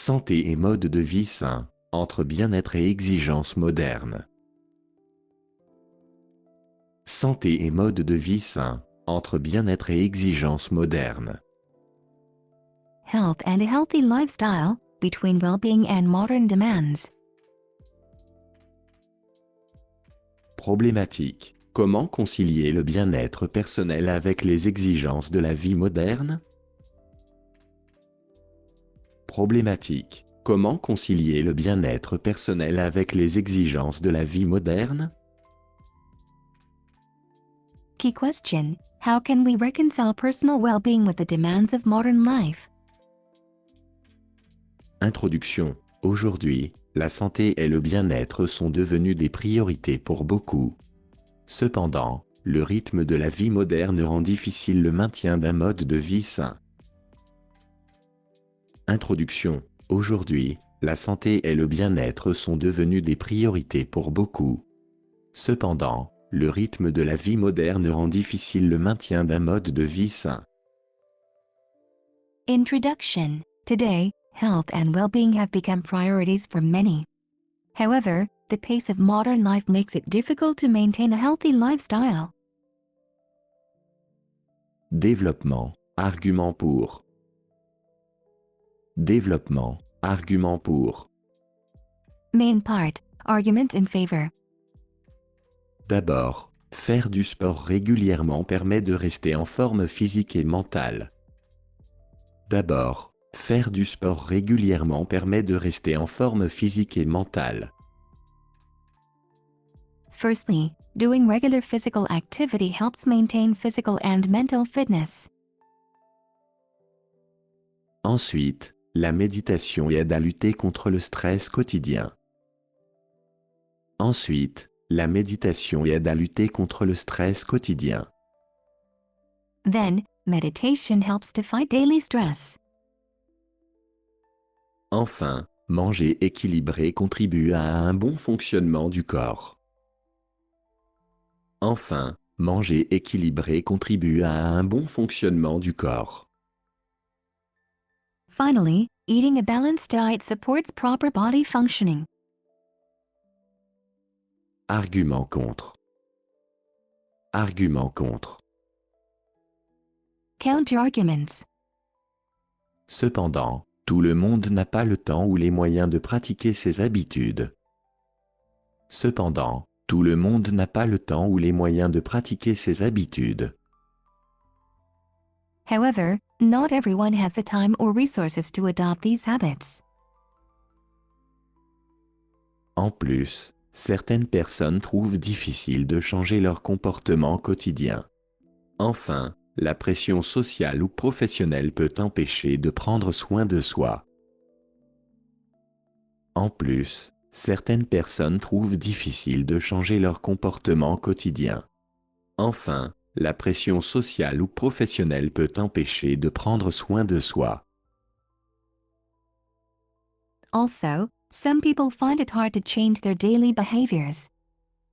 santé et mode de vie sain, entre bien-être et exigences modernes. Santé et mode de vie sain, entre bien-être et exigences modernes. Health and a healthy lifestyle, between well-being and modern demands. Problématique. Comment concilier le bien-être personnel avec les exigences de la vie moderne? Problématique. Comment concilier le bien-être personnel avec les exigences de la vie moderne? Key question: how can we reconcile personal well-being with the demands of modern life? Introduction. Aujourd'hui, la santé et le bien-être sont devenus des priorités pour beaucoup. Cependant, le rythme de la vie moderne rend difficile le maintien d'un mode de vie sain. Introduction. Aujourd'hui, la santé et le bien-être sont devenus des priorités pour beaucoup. Cependant, le rythme de la vie moderne rend difficile le maintien d'un mode de vie sain. Introduction. Today, health and well-being have become priorities for many. However, the pace of modern life makes it difficult to maintain a healthy lifestyle. Développement. Argument pour. Développement. Argument pour. Main part, argument in favor. D'abord, faire du sport régulièrement permet de rester en forme physique et mentale. D'abord, faire du sport régulièrement permet de rester en forme physique et mentale. Firstly, doing regular physical activity helps maintain physical and mental fitness. Ensuite, la méditation aide à lutter contre le stress quotidien. Ensuite, la méditation aide à lutter contre le stress quotidien. Then, meditation helps to fight daily stress. Enfin, manger équilibré contribue à un bon fonctionnement du corps. Enfin, manger équilibré contribue à un bon fonctionnement du corps. Finally, eating a balanced diet supports proper body functioning. Argument contre. Argument contre. Counter-arguments. Cependant, tout le monde n'a pas le temps ou les moyens de pratiquer ces habitudes. Cependant, tout le monde n'a pas le temps ou les moyens de pratiquer ces habitudes. However, not everyone has the time or resources to adopt these habits. En plus, certaines personnes trouvent difficile de changer leur comportement quotidien. Enfin, la pression sociale ou professionnelle peut empêcher de prendre soin de soi. En plus, certaines personnes trouvent difficile de changer leur comportement quotidien. Enfin, la pression sociale ou professionnelle peut empêcher de prendre soin de soi. Also, some people find it hard to change their daily behaviors.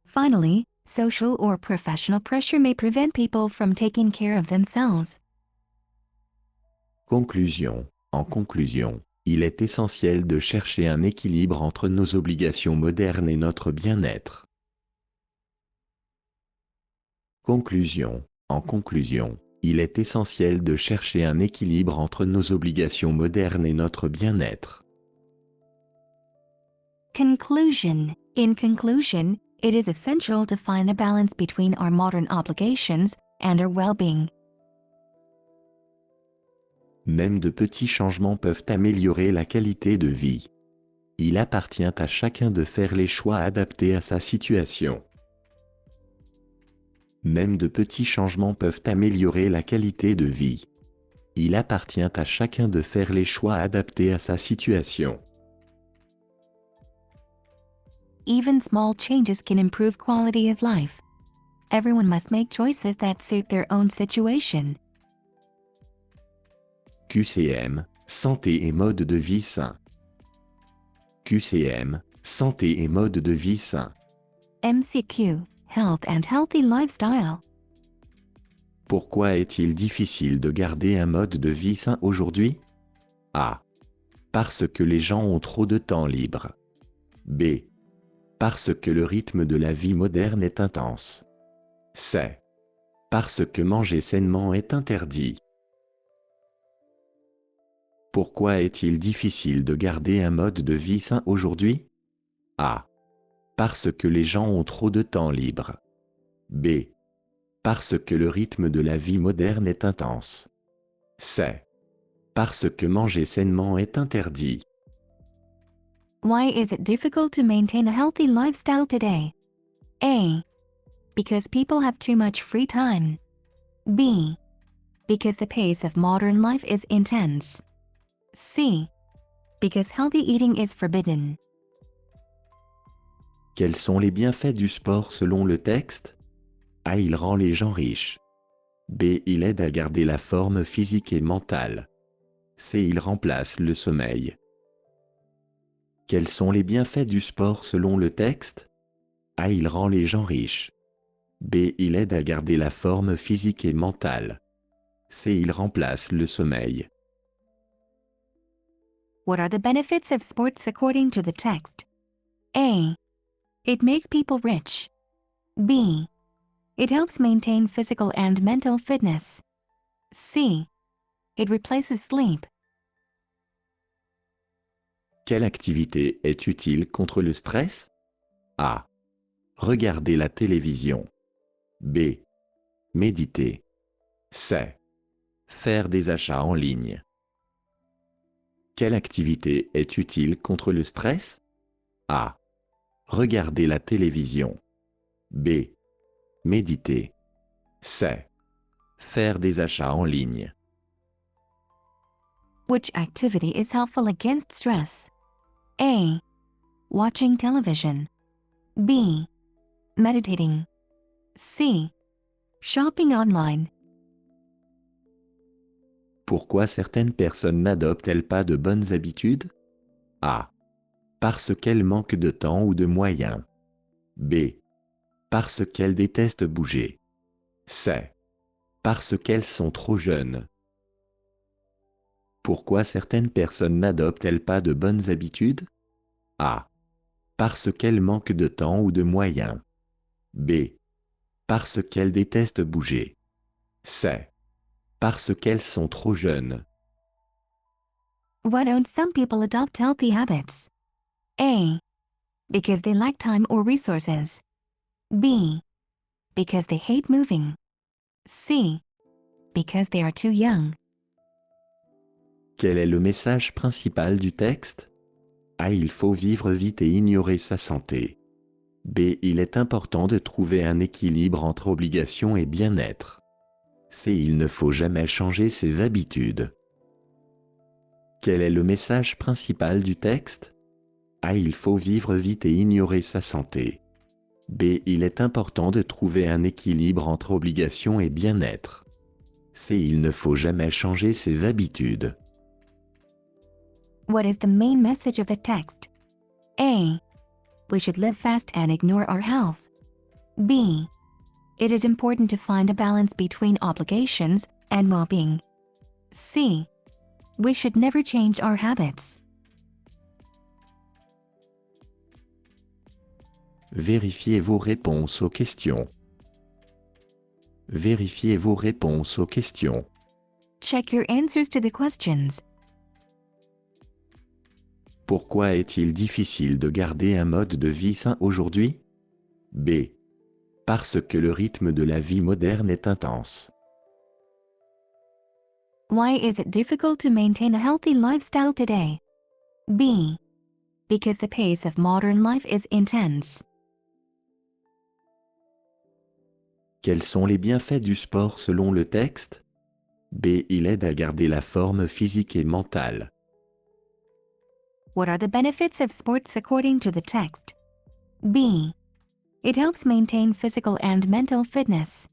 Finally, social or professional pressure may prevent people from taking care of themselves. Conclusion. En conclusion, il est essentiel de chercher un équilibre entre nos obligations modernes et notre bien-être. Conclusion. En conclusion, il est essentiel de chercher un équilibre entre nos obligations modernes et notre bien-être. Conclusion. In conclusion, it is essential to find a balance between our modern obligations and our well-being. Même de petits changements peuvent améliorer la qualité de vie. Il appartient à chacun de faire les choix adaptés à sa situation. Même de petits changements peuvent améliorer la qualité de vie. Il appartient à chacun de faire les choix adaptés à sa situation. Even small changes can improve quality of life. Everyone must make choices that suit their own situation. QCM, santé et mode de vie sain. QCM, santé et mode de vie sain. MCQ, health and healthy lifestyle. Pourquoi est-il difficile de garder un mode de vie sain aujourd'hui? A. Parce que les gens ont trop de temps libre. B. Parce que le rythme de la vie moderne est intense. C. Parce que manger sainement est interdit. Pourquoi est-il difficile de garder un mode de vie sain aujourd'hui? A. Parce que les gens ont trop de temps libre. B. Parce que le rythme de la vie moderne est intense. C. Parce que manger sainement est interdit. Why is it difficult to maintain a healthy lifestyle today? A. Because people have too much free time. B. Because the pace of modern life is intense. C. Because healthy eating is forbidden. Quels sont les bienfaits du sport selon le texte? A. Il rend les gens riches. B. Il aide à garder la forme physique et mentale. C. Il remplace le sommeil. Quels sont les bienfaits du sport selon le texte? A. Il rend les gens riches. B. Il aide à garder la forme physique et mentale. C. Il remplace le sommeil. What are the benefits of sports according to the text? A. It makes people rich. B. It helps maintain physical and mental fitness. C. It replaces sleep. Quelle activité est utile contre le stress? A. Regarder la télévision. B. Méditer. C. Faire des achats en ligne. Quelle activité est utile contre le stress? A. Regarder la télévision. B. Méditer. C. Faire des achats en ligne. Which activity is helpful against stress? A. Watching television. B. Meditating. C. Shopping online. Pourquoi certaines personnes n'adoptent-elles pas de bonnes habitudes? A. Parce qu'elles manquent de temps ou de moyens. B. Parce qu'elles détestent bouger. C. Parce qu'elles sont trop jeunes. Pourquoi certaines personnes n'adoptent-elles pas de bonnes habitudes? A. Parce qu'elles manquent de temps ou de moyens. B. Parce qu'elles détestent bouger. C. Parce qu'elles sont trop jeunes. Why don't some people adopt healthy habits? A. Because they lack time or resources. B. Because they hate moving. C. Because they are too young. Quel est le message principal du texte? A. Il faut vivre vite et ignorer sa santé. B. Il est important de trouver un équilibre entre obligation et bien-être. C. Il ne faut jamais changer ses habitudes. Quel est le message principal du texte? A. Il faut vivre vite et ignorer sa santé. B. Il est important de trouver un équilibre entre obligation et bien-être. C. Il ne faut jamais changer ses habitudes. What is the main message of the text? A. We should live fast and ignore our health. B. It is important to find a balance between obligations and well-being. C. We should never change our habits. Vérifiez vos réponses aux questions. Vérifiez vos réponses aux questions. Check your answers to the questions. Pourquoi est-il difficile de garder un mode de vie sain aujourd'hui? B. Parce que le rythme de la vie moderne est intense. Why is it difficult to maintain a healthy lifestyle today? B. Because the pace of modern life is intense. Quels sont les bienfaits du sport selon le texte? B. Il aide à garder la forme physique et mentale. What are the benefits of sports according to the text? B. It helps maintain physical and mental fitness.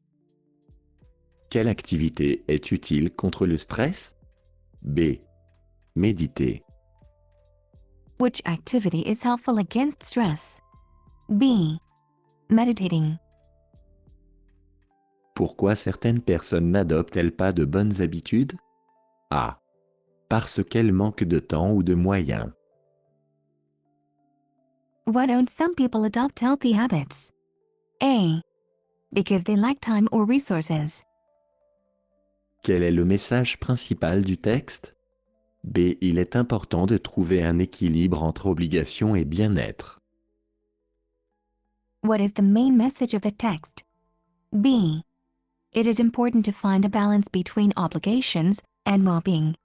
Quelle activité est utile contre le stress? B. Méditer. Which activity is helpful against stress? B. Meditating. Pourquoi certaines personnes n'adoptent-elles pas de bonnes habitudes? A. Parce qu'elles manquent de temps ou de moyens. Why don't some people adopt healthy habits? A. Because they lack time or resources. Quel est le message principal du texte? B. Il est important de trouver un équilibre entre obligation et bien-être. What is the main message of the text? B. It is important to find a balance between obligations and well-being.